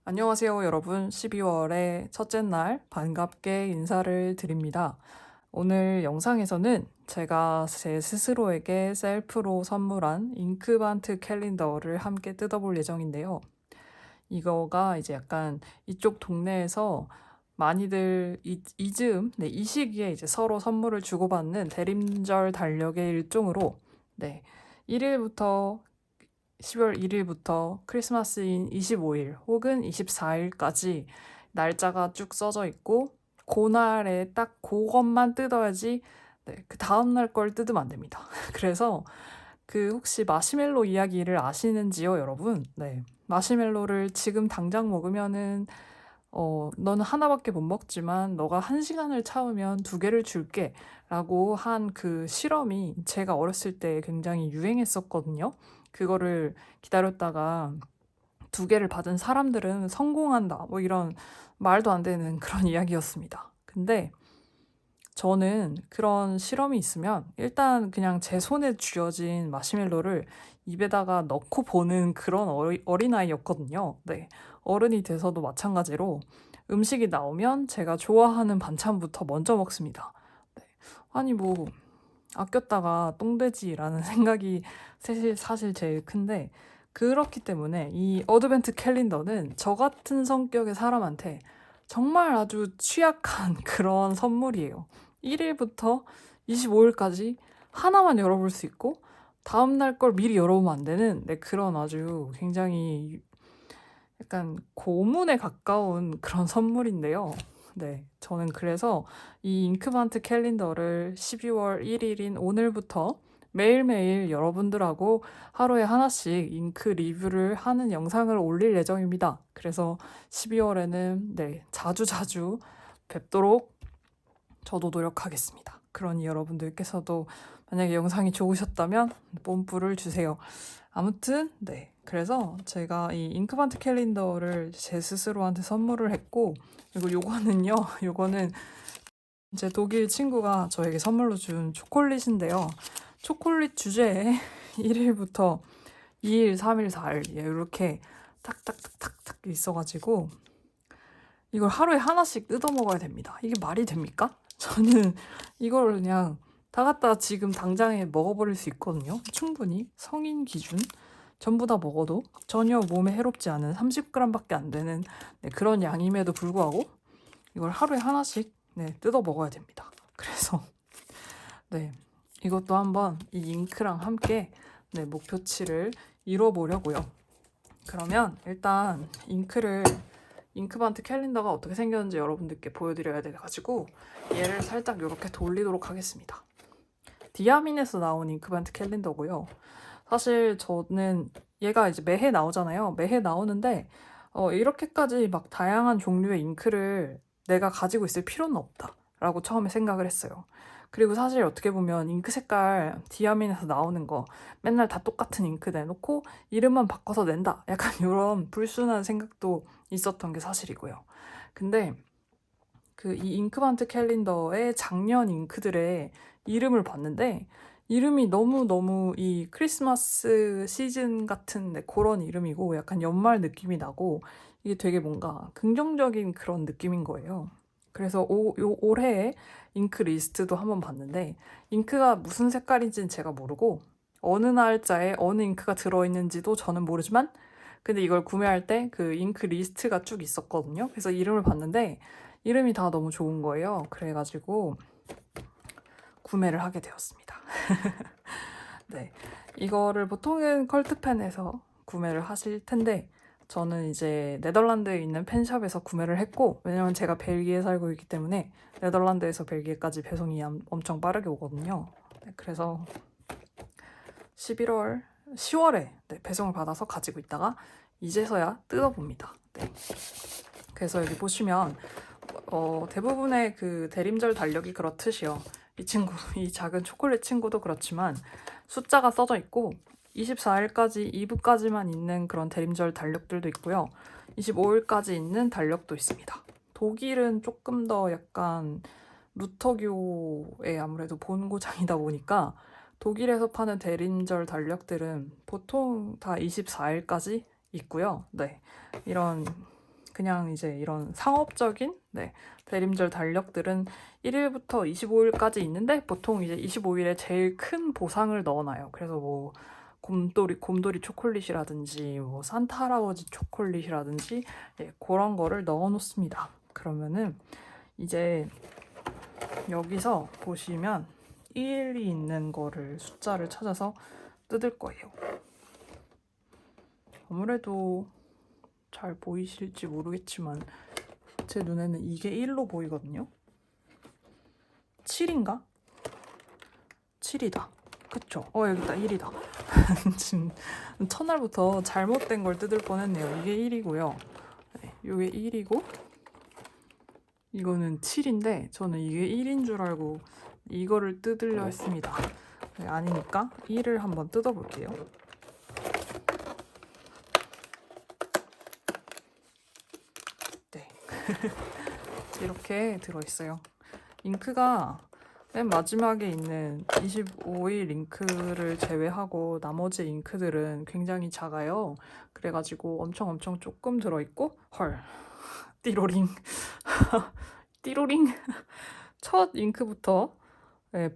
안녕하세요, 여러분. 12월의 첫째 날 반갑게 인사를 드립니다. 오늘 영상에서는 제가 제 스스로에게 셀프로 선물한 잉크반트 캘린더를 함께 뜯어볼 예정인데요. 이거가 이제 약간 이쪽 동네에서 많이들 이 시기에 이제 서로 선물을 주고받는 대림절 달력의 일종으로, 1일부터 12월 1일부터 크리스마스인 25일 혹은 24일까지 날짜가 쭉 써져 있고, 그날에 딱 그것만 뜯어야지, 그 다음날 걸 뜯으면 안 됩니다. 그래서 혹시 마시멜로 이야기를 아시는지요, 여러분? 네. 마시멜로를 지금 당장 먹으면은 너는 하나밖에 못 먹지만 너가 1시간을 참으면 2개를 줄게 라고 한 그 실험이 제가 어렸을 때 굉장히 유행했었거든요. 그거를 기다렸다가 2개를 받은 사람들은 성공한다, 뭐 이런 말도 안 되는 그런 이야기였습니다. 근데 저는 그런 실험이 있으면 일단 그냥 제 손에 쥐어진 마시멜로를 입에다가 넣고 보는 그런 어린아이였거든요. 네. 어른이 돼서도 마찬가지로 음식이 나오면 제가 좋아하는 반찬부터 먼저 먹습니다. 네. 아니, 뭐, 아꼈다가 똥돼지라는 생각이 사실 제일 큰데, 그렇기 때문에 이 어드벤트 캘린더는 저 같은 성격의 사람한테 정말 아주 취약한 그런 선물이에요. 1일부터 25일까지 하나만 열어볼 수 있고, 다음날 걸 미리 열어보면 안 되는, 그런 아주 굉장히 약간 고문에 가까운 그런 선물인데요. 네, 저는 그래서 이 잉크반트 캘린더를 12월 1일인 오늘부터 매일매일 여러분들하고 하루에 하나씩 잉크 리뷰를 하는 영상을 올릴 예정입니다. 그래서 12월에는 자주자주 뵙도록 저도 노력하겠습니다. 그러니 여러분들께서도 만약에 영상이 좋으셨다면 뽐뿌를 주세요. 아무튼 그래서 제가 이 잉크반트 캘린더를 제 스스로한테 선물을 했고, 그리고 요거는요. 요거는 제 독일 친구가 저에게 선물로 준 초콜릿인데요. 초콜릿 주제에 1일부터 2일, 3일, 4일 이렇게 탁탁탁탁탁 있어가지고 이걸 하루에 하나씩 뜯어 먹어야 됩니다. 이게 말이 됩니까? 저는 이걸 그냥 다 갖다 지금 당장에 먹어버릴 수 있거든요. 충분히 성인 기준 전부 다 먹어도 전혀 몸에 해롭지 않은 30g밖에 안 되는 그런 양임에도 불구하고 이걸 하루에 하나씩 뜯어 먹어야 됩니다. 그래서 이것도 한번 이 잉크랑 함께 목표치를 이뤄보려고요. 그러면 일단 잉크반트 캘린더가 어떻게 생겼는지 여러분들께 보여드려야 돼가지고 얘를 살짝 이렇게 돌리도록 하겠습니다. 디아민에서 나온 잉크반트 캘린더고요. 사실 저는 얘가 이제 매해 나오잖아요. 매해 나오는데 이렇게까지 막 다양한 종류의 잉크를 내가 가지고 있을 필요는 없다라고 처음에 생각을 했어요. 그리고 사실 어떻게 보면 잉크 색깔 디아민에서 나오는 거 맨날 다 똑같은 잉크 내놓고 이름만 바꿔서 낸다, 약간 이런 불순한 생각도 있었던 게 사실이고요. 근데 이 잉크반트 캘린더의 작년 잉크들의 이름을 봤는데 이름이 너무너무 이 크리스마스 시즌 같은 그런 이름이고 약간 연말 느낌이 나고 이게 되게 뭔가 긍정적인 그런 느낌인 거예요. 그래서 올해의 잉크 리스트도 한번 봤는데 잉크가 무슨 색깔인지는 제가 모르고 어느 날짜에 어느 잉크가 들어있는지도 저는 모르지만 근데 이걸 구매할 때 그 잉크 리스트가 쭉 있었거든요. 그래서 이름을 봤는데 이름이 다 너무 좋은 거예요. 그래가지고 구매를 하게 되었습니다. 이거를 보통은 컬트펜에서 구매를 하실 텐데 저는 이제 네덜란드에 있는 펜샵에서 구매를 했고, 왜냐면 제가 벨기에 살고 있기 때문에 네덜란드에서 벨기에까지 배송이 엄청 빠르게 오거든요. 그래서 10월에 배송을 받아서 가지고 있다가 이제서야 뜯어봅니다. 그래서 여기 보시면 대부분의 그 대림절 달력이 그렇듯이요. 이 작은 초콜릿 친구도 그렇지만 숫자가 써져 있고 24일까지 2부까지만 있는 그런 대림절 달력들도 있고요. 25일까지 있는 달력도 있습니다. 독일은 조금 더 약간 루터교의 아무래도 본고장이다 보니까 독일에서 파는 대림절 달력들은 보통 다 24일까지 있고요. 이런 그냥 이제 이런 상업적인 대림절 달력들은 1일부터 25일까지 있는데 보통 이제 25일에 제일 큰 보상을 넣어놔요. 그래서 뭐 곰돌이 초콜릿이라든지 뭐 산타 할아버지 초콜릿이라든지 그런 거를 넣어 놓습니다. 그러면은 이제 여기서 보시면 1이 있는 거를 숫자를 찾아서 뜯을 거예요. 아무래도 잘 보이실지 모르겠지만 제 눈에는 이게 1로 보이거든요. 7인가? 7이다. 그쵸? 여기다 1이다. 지금 첫날부터 잘못된 걸 뜯을 뻔했네요. 이게 1이고요. 이게 1이고 이거는 7인데 저는 이게 1인 줄 알고 이거를 뜯으려 했습니다. 아니니까 1을 한번 뜯어볼게요. 네. 이렇게 들어있어요. 잉크가 맨 마지막에 있는 25일 잉크를 제외하고 나머지 잉크들은 굉장히 작아요. 그래가지고 엄청 조금 들어있고 헐 띠로링 띠로링 첫 잉크부터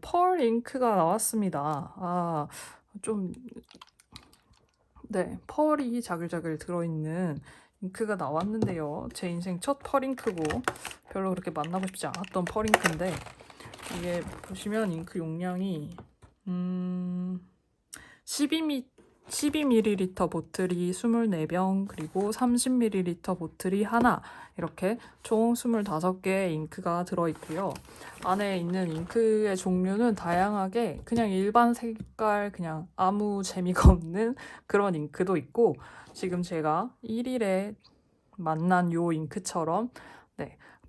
펄 잉크가 나왔습니다. 펄이 자글자글 들어있는 잉크가 나왔는데요. 제 인생 첫 펄 잉크고 별로 그렇게 만나고 싶지 않았던 펄 잉크인데 이게 보시면 잉크 용량이 12ml 보틀이 24병 그리고 30ml 보틀이 하나 이렇게 총 25개의 잉크가 들어있고요. 안에 있는 잉크의 종류는 다양하게 그냥 일반 색깔 그냥 아무 재미가 없는 그런 잉크도 있고 지금 제가 1일에 만난 요 잉크처럼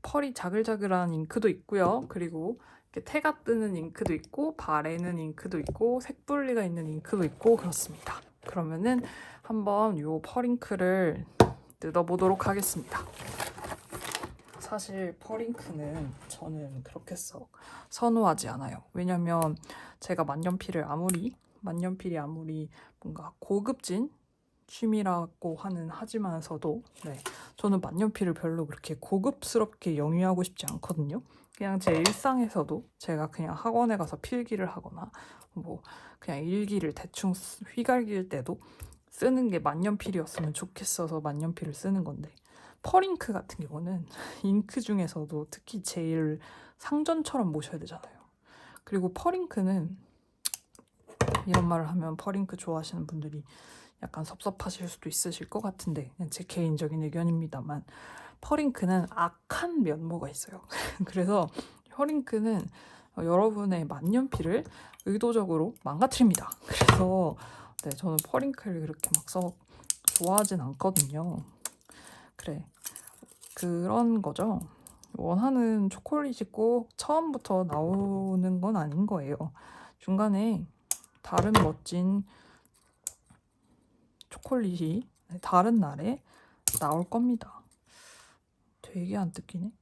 펄이 자글자글한 잉크도 있고요. 그리고 태가 뜨는 잉크도 있고 바래는 잉크도 있고 색분리가 있는 잉크도 있고 그렇습니다. 그러면은 한번 요 펄잉크를 뜯어보도록 하겠습니다. 사실 펄잉크는 저는 그렇게 선호하지 않아요. 왜냐면 제가 만년필이 아무리 뭔가 고급진 취미라고 하지만서도 저는 만년필을 별로 그렇게 고급스럽게 영위하고 싶지 않거든요. 그냥 제 일상에서도 제가 그냥 학원에 가서 필기를 하거나 뭐 그냥 일기를 대충 휘갈길 때도 쓰는 게 만년필이었으면 좋겠어서 만년필을 쓰는 건데 펄잉크 같은 경우는 잉크 중에서도 특히 제일 상전처럼 모셔야 되잖아요. 그리고 펄잉크는 이런 말을 하면 펄잉크 좋아하시는 분들이 약간 섭섭하실 수도 있으실 것 같은데 제 개인적인 의견입니다만 펄잉크는 악한 면모가 있어요. 그래서 펄잉크는 여러분의 만년필을 의도적으로 망가뜨립니다. 그래서 저는 펄잉크를 그렇게 막 좋아하진 않거든요. 그런 거죠. 원하는 초콜릿이 꼭 처음부터 나오는 건 아닌 거예요. 중간에 다른 멋진 초콜릿이 다른 날에 나올 겁니다. 되게 안 뜯기네.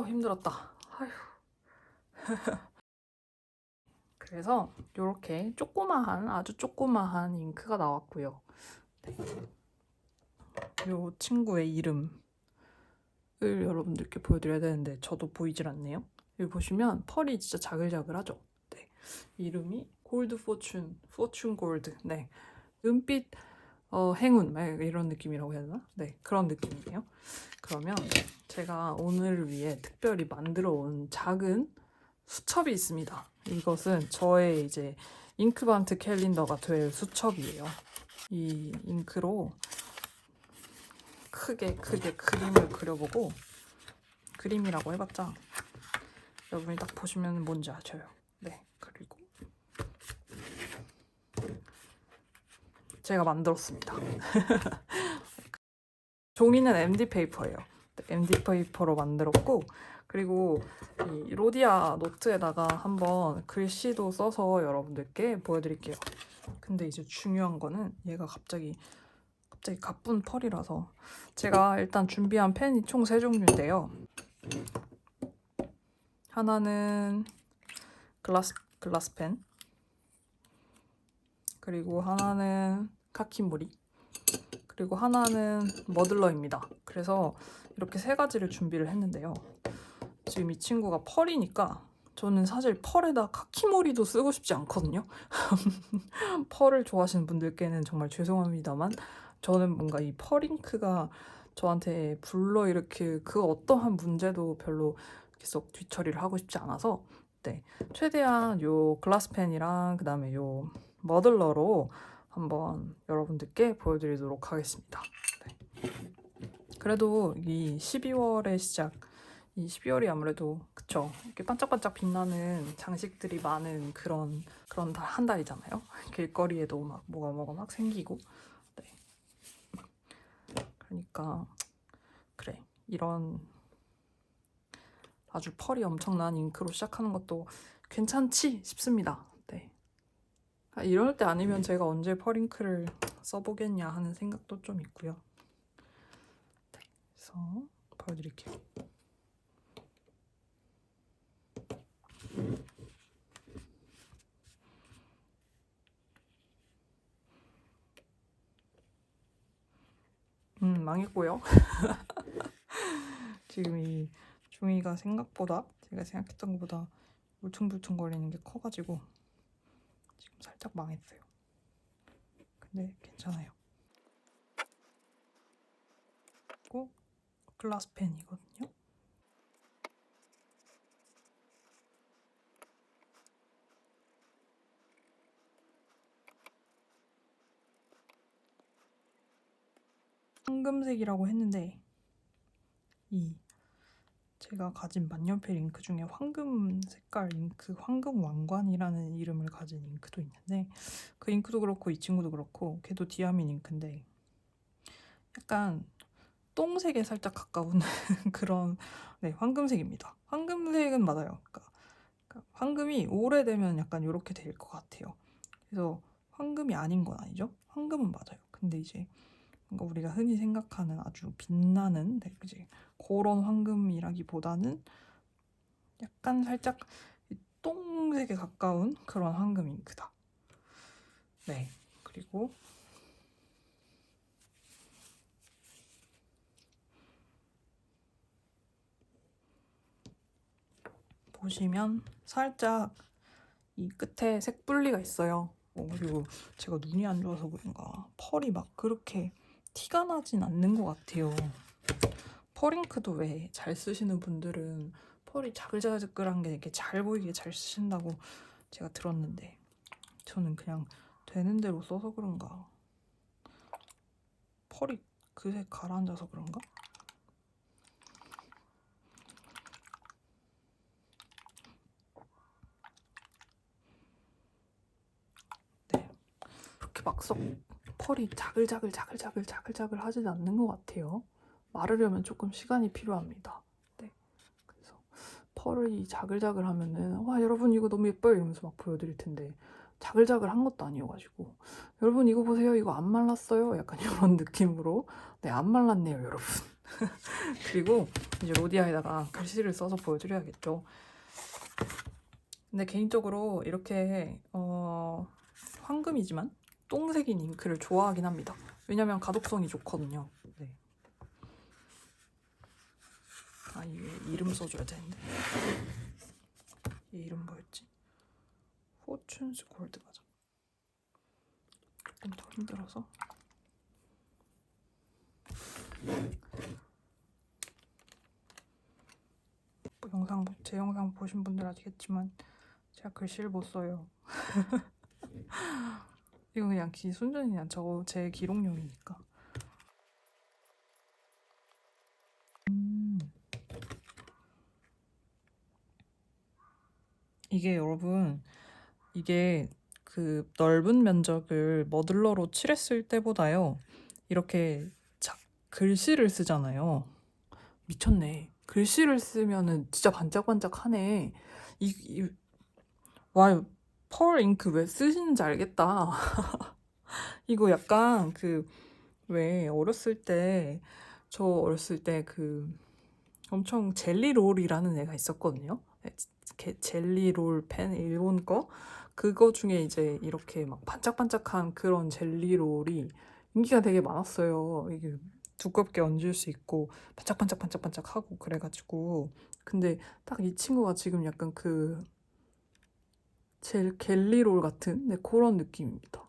힘들었다. 아휴. 그래서 이렇게 아주 조그마한 잉크가 나왔고요. 이 친구의 이름을 여러분들께 보여드려야 되는데 저도 보이질 않네요. 여기 보시면 펄이 진짜 자글자글하죠. 이름이 골드 포춘 골드. 은빛 행운 이런 느낌이라고 해야 되나? 그런 느낌이에요. 그러면 제가 오늘을 위해 특별히 만들어 온 작은 수첩이 있습니다. 이것은 저의 이제 잉크반트 캘린더가 될 수첩이에요. 이 잉크로 크게 그림을 그려보고 그림이라고 해봤자 여러분이 딱 보시면 뭔지 아셔요. 그리고 제가 만들었습니다. 종이는 MD 페이퍼예요. MD 페이퍼로 만들었고 그리고 이 로디아 노트에다가 한번 글씨도 써서 여러분들께 보여드릴게요. 근데 이제 중요한 거는 얘가 갑자기 가쁜 펄이라서 제가 일단 준비한 펜이 총 3종류인데요. 하나는 글라스펜, 그리고 하나는 카키무리, 그리고 하나는 머들러입니다. 그래서 이렇게 세 가지를 준비를 했는데요. 지금 이 친구가 펄이니까 저는 사실 펄에다 카키모리도 쓰고 싶지 않거든요. 펄을 좋아하시는 분들께는 정말 죄송합니다만 저는 뭔가 이 펄잉크가 저한테 불러일으킬 그 어떠한 문제도 별로 계속 뒤처리를 하고 싶지 않아서 네, 최대한 요 글라스펜이랑 그 다음에 요 머들러로 한번 여러분들께 보여드리도록 하겠습니다. 네. 그래도 이 12월의 시작, 이 12월이 아무래도 그쵸, 이렇게 반짝반짝 빛나는 장식들이 많은 그런 한 달이잖아요. 길거리에도 막 뭐가 막 생기고. 네. 그러니까 그래, 이런 아주 펄이 엄청난 잉크로 시작하는 것도 괜찮지 싶습니다. 네. 이럴 때 아니면 제가 언제 펄잉크를 써보겠냐 하는 생각도 좀 있고요. 네. 그래서 보여드릴게요. 망했고요. 지금 이 종이가 생각보다 제가 생각했던 것보다 울퉁불퉁거리는 게 커가지고 지금 살짝 망했어요. 근데 괜찮아요. 그리고 글라스펜이거든요. 황금색이라고 했는데 이 제가 가진 만년필 잉크 중에 황금 색깔 잉크, 황금 왕관이라는 이름을 가진 잉크도 있는데 그 잉크도 그렇고 이 친구도 그렇고 걔도 디아민 잉크인데 약간 똥색에 살짝 가까운 그런 네, 황금색입니다. 황금색은 맞아요. 그러니까 황금이 오래되면 약간 이렇게 될 것 같아요. 그래서 황금이 아닌 건 아니죠. 황금은 맞아요. 근데 이제 뭔가 우리가 흔히 생각하는 아주 빛나는 네, 이제 그런 황금이라기보다는 약간 살짝 똥색에 가까운 그런 황금 잉크다. 네, 그리고 보시면 살짝 이 끝에 색 분리가 있어요. 그리고 제가 눈이 안 좋아서 그런가 펄이 막 그렇게 티가 나진 않는 것 같아요. 펄잉크도 왜 잘 쓰시는 분들은 펄이 자글자글한 게 이렇게 잘 보이게 잘 쓰신다고 제가 들었는데 저는 그냥 되는 대로 써서 그런가 펄이 그새 가라앉아서 그런가? 네, 그렇게 막썩 펄이 자글자글 하진 않는 것 같아요. 마르려면 조금 시간이 필요합니다. 네, 그래서 펄이 자글자글 하면은 와 여러분 이거 너무 예뻐요 이러면서 막 보여드릴 텐데 자글자글한 것도 아니어가지고 여러분 이거 보세요 이거 안 말랐어요 약간 이런 느낌으로 네 안 말랐네요 여러분. 그리고 이제 로디아에다가 글씨를 써서 보여드려야겠죠. 근데 개인적으로 이렇게 황금이지만 똥색인 잉크를 좋아하긴 합니다. 왜냐면 가독성이 좋거든요. 네. 아 이게 이름 써줘야 되는데 이 이름 뭐였지? 포춘스 골드 맞아. 조금 더 힘들어서 제 영상 보신 분들 아시겠지만 제가 글씨를 못 써요. 이거 그냥 순전히 그냥 저거 제 기록용이니까. 이게 여러분 이게 그 넓은 면적을 머들러로 칠했을 때보다요 이렇게 글씨를 쓰잖아요. 미쳤네. 글씨를 쓰면은 진짜 반짝반짝하네. 와, 펄 잉크 왜 쓰시는지 알겠다. 이거 약간 왜 어렸을 때 엄청 젤리롤이라는 애가 있었거든요. 이렇게 젤리롤 펜, 일본 거 그거 중에 이제 이렇게 막 반짝반짝한 그런 젤리롤이 인기가 되게 많았어요. 이게 두껍게 얹을 수 있고 반짝반짝반짝반짝하고 그래가지고. 근데 딱 이 친구가 지금 약간 그 젤리롤 같은 네, 그런 느낌입니다.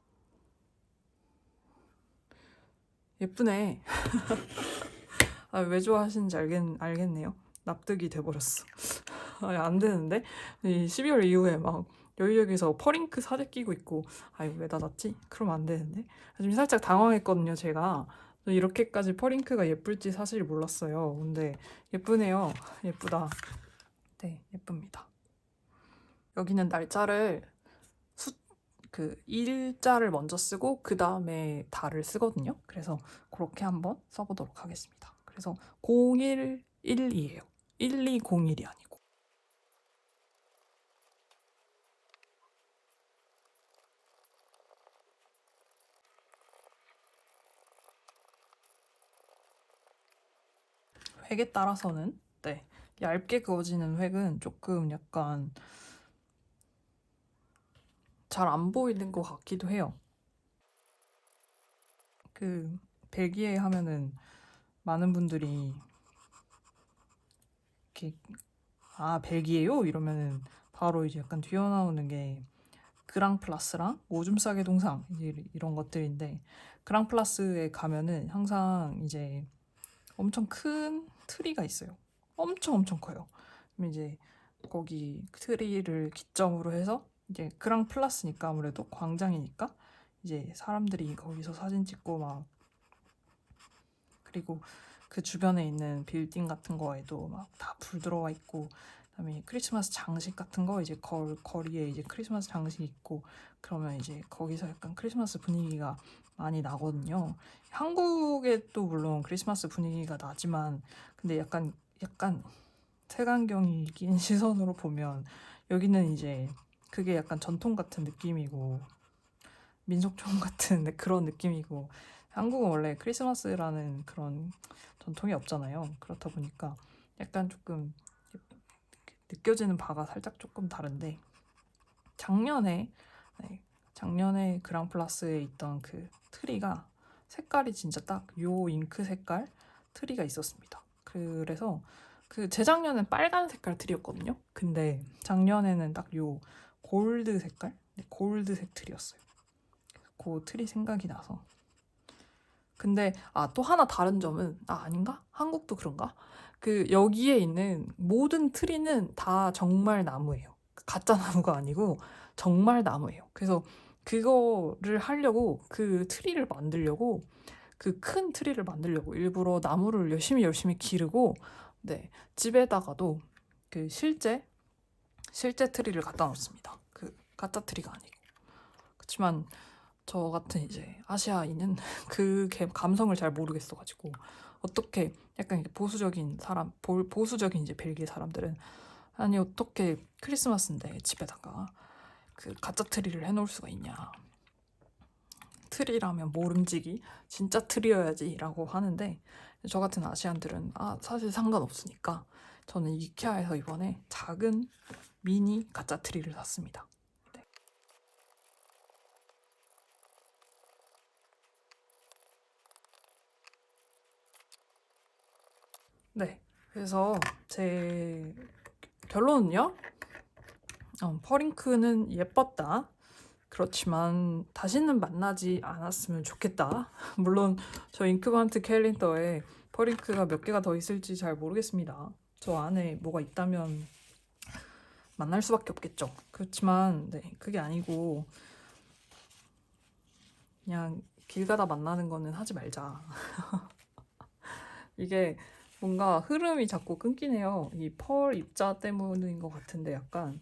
예쁘네. 아, 왜 좋아하시는지 알겠네요. 납득이 돼버렸어. 아, 안 되는데? 이 12월 이후에 막 여기저기서 퍼링크 사재 끼고 있고, 아, 이거 왜 닫았지? 그러면 안 되는데? 지금 살짝 당황했거든요, 제가. 이렇게까지 퍼링크가 예쁠지 사실 몰랐어요. 근데 예쁘네요. 예쁘다. 네, 예쁩니다. 여기는 날짜를 그 일자를 먼저 쓰고 그 다음에 달을 쓰거든요. 그래서 그렇게 한번 써보도록 하겠습니다. 그래서 0112예요. 1201이 아니고. 획에 따라서는 네, 얇게 그어지는 획은 조금 약간 잘 안 보이는 것 같기도 해요. 그 벨기에 하면은 많은 분들이 이렇게 아 벨기에요? 이러면은 바로 이제 약간 튀어나오는 게 그랑플라스랑 오줌 싸개 동상 이런 것들인데 그랑플라스에 가면은 항상 이제 엄청 큰 트리가 있어요. 엄청 커요. 그럼 이제 거기 트리를 기점으로 해서 이제 그랑플라스니까 아무래도 광장이니까 이제 사람들이 거기서 사진 찍고 막 그리고 그 주변에 있는 빌딩 같은 거에도 막 다 불 들어와 있고 그다음에 크리스마스 장식 같은 거 이제 거리에 이제 크리스마스 장식 있고 그러면 이제 거기서 약간 크리스마스 분위기가 많이 나거든요. 한국에 또 물론 크리스마스 분위기가 나지만 근데 약간 색안경이 낀 시선으로 보면 여기는 이제 그게 약간 전통 같은 느낌이고 민속촌 같은 그런 느낌이고 한국은 원래 크리스마스라는 그런 전통이 없잖아요. 그렇다 보니까 약간 조금 느껴지는 바가 살짝 조금 다른데 작년에 네, 작년에 그랑플라스에 있던 그 트리가 색깔이 진짜 딱 요 잉크 색깔 트리가 있었습니다. 그래서 그 재작년엔 빨간 색깔 트리였거든요. 근데 작년에는 딱 요 골드 색깔, 네, 골드색 트리였어요. 그 트리 생각이 나서. 근데 또 하나 다른 점은 아닌가? 한국도 그런가? 그 여기에 있는 모든 트리는 다 정말 나무예요. 가짜 나무가 아니고 정말 나무예요. 그래서 그거를 하려고 그 트리를 만들려고 그 큰 트리를 만들려고 일부러 나무를 열심히 기르고 네 집에다가도 그 실제 트리를 갖다 놓습니다. 그 가짜 트리가 아니고. 그렇지만 저 같은 이제 아시아인은 그 감성을 잘 모르겠어가지고 어떻게 약간 보수적인 사람 보수적인 이제 벨기에 사람들은 아니 어떻게 크리스마스인데 집에다가 그 가짜 트리를 해놓을 수가 있냐 트리라면 모름지기 진짜 트리여야지라고 하는데 저 같은 아시안들은 사실 상관없으니까 저는 이케아에서 이번에 작은 미니 가짜 트리를 샀습니다. 네. 그래서 제 결론은요. 퍼링크는 예뻤다. 그렇지만 다시는 만나지 않았으면 좋겠다. 물론 저 잉크반트 캘린더에 퍼링크가 몇 개가 더 있을지 잘 모르겠습니다. 저 안에 뭐가 있다면 만날 수밖에 없겠죠. 그렇지만 네, 그게 아니고 그냥 길 가다 만나는 거는 하지 말자. 이게 뭔가 흐름이 자꾸 끊기네요. 이 펄 입자 때문인 것 같은데 약간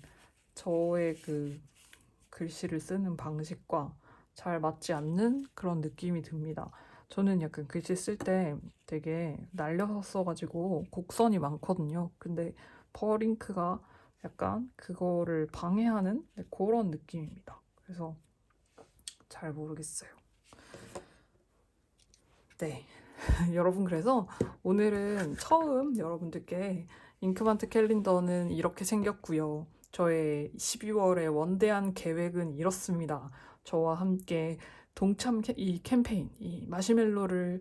저의 그 글씨를 쓰는 방식과 잘 맞지 않는 그런 느낌이 듭니다. 저는 약간 글씨 쓸 때 되게 날려서 써가지고 곡선이 많거든요. 근데 펄잉크가 약간 그거를 방해하는 그런 느낌입니다. 그래서 잘 모르겠어요. 네. 여러분, 그래서 오늘은 처음 여러분들께 잉크만트 캘린더는 이렇게 생겼고요. 저의 12월의 원대한 계획은 이렇습니다. 저와 함께 이 캠페인, 이 마시멜로를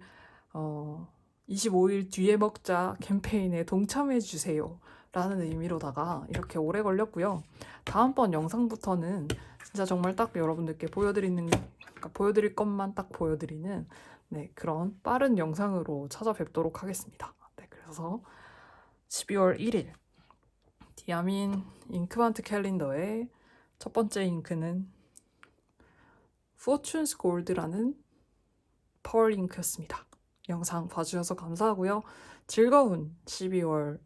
25일 뒤에 먹자 캠페인에 동참해 주세요. 라는 의미로다가 이렇게 오래 걸렸고요. 다음번 영상부터는 진짜 정말 딱 여러분들께 보여드릴 것만 딱 보여드리는 그런 빠른 영상으로 찾아뵙도록 하겠습니다. 그래서 12월 1일 디아민 잉크만트 캘린더의 첫 번째 잉크는 포춘스 골드라는 펄 잉크였습니다. 영상 봐주셔서 감사하고요. 즐거운 12월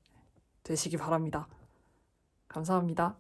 되시기 바랍니다. 감사합니다.